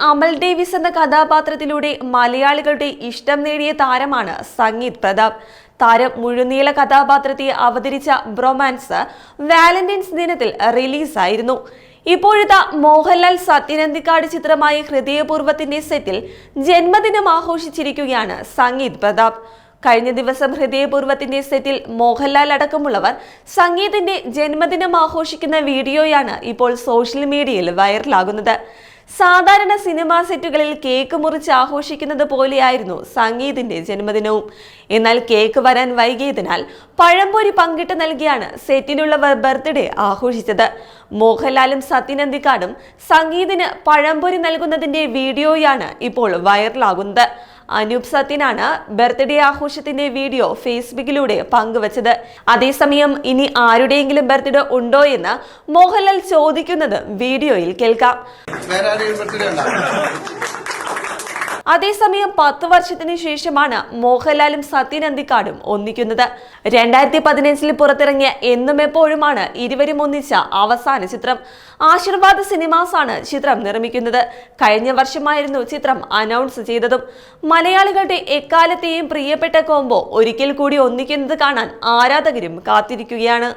അമൽ Davis എന്ന കഥാപാത്രത്തിലൂടെ മലയാളികളുടെ ഇഷ്ടം നേടിയ താരമാണ് സംഗീത് പ്രതാപ്. താരം മുഴുനീള കഥാപാത്രത്തെ അവതരിച്ച ബ്രൊമാൻസ് വാലന്റൈൻസ് ദിനത്തിൽ റിലീസായിരുന്നു. ഇപ്പോഴത്തെ മോഹൻലാൽ സത്യനന്ദിക്കാട് ചിത്രമായ ഹൃദയപൂർവ്വത്തിന്റെ സെറ്റിൽ ജന്മദിനം ആഘോഷിച്ചിരിക്കുകയാണ് സംഗീത് പ്രതാപ്. കഴിഞ്ഞ ദിവസം ഹൃദയപൂർവ്വത്തിന്റെ സെറ്റിൽ മോഹൻലാൽ അടക്കമുള്ളവർ സംഗീതിന്റെ ജന്മദിനം ആഘോഷിക്കുന്ന വീഡിയോയാണ് ഇപ്പോൾ സോഷ്യൽ മീഡിയയിൽ വൈറലാകുന്നത്. സാധാരണ സിനിമാ സെറ്റുകളിൽ കേക്ക് മുറിച്ച് ആഘോഷിക്കുന്നത് പോലെയായിരുന്നു സംഗീതിന്റെ ജന്മദിനവും. എന്നാൽ കേക്ക് വരാൻ വൈകിയതിനാൽ പഴംപൊരി പങ്കിട്ട് നൽകിയാണ് സെറ്റിലുള്ളവർ ബർത്ത്ഡേ ആഘോഷിച്ചത്. മോഹൻലാലും സത്യനന്ദിക്കാടും സംഗീതിന് പഴംപൊരി നൽകുന്നതിന്റെ വീഡിയോയാണ് ഇപ്പോൾ വൈറലാകുന്നത്. അനൂപ് സത്യനാണ് ബർത്ത്ഡേ ആഘോഷത്തിന്റെ വീഡിയോ ഫേസ്ബുക്കിലൂടെ പങ്കുവച്ചത്. അതേസമയം ഇനി ആരുടെയെങ്കിലും ബർത്ത്ഡേ ഉണ്ടോ എന്ന് മോഹൻലാൽ ചോദിക്കുന്നത് വീഡിയോയിൽ കേൾക്കാം. അതേസമയം 10 വർഷത്തിന് ശേഷമാണ് മോഹൻലാലും സത്യനന്ദിക്കാടും ഒന്നിക്കുന്നത്. 2015 പുറത്തിറങ്ങിയ എന്നും എപ്പോഴുമാണ് ഇരുവരും ഒന്നിച്ച അവസാന ചിത്രം. ആശീർവാദ് സിനിമാസ് ആണ് ചിത്രം നിർമ്മിക്കുന്നത്. കഴിഞ്ഞ വർഷമായിരുന്നു ചിത്രം അനൗൺസ് ചെയ്തതും. മലയാളികളുടെ എക്കാലത്തെയും പ്രിയപ്പെട്ട കോംബോ ഒരിക്കൽ കൂടി ഒന്നിക്കുന്നത് കാണാൻ ആരാധകരും കാത്തിരിക്കുകയാണ്.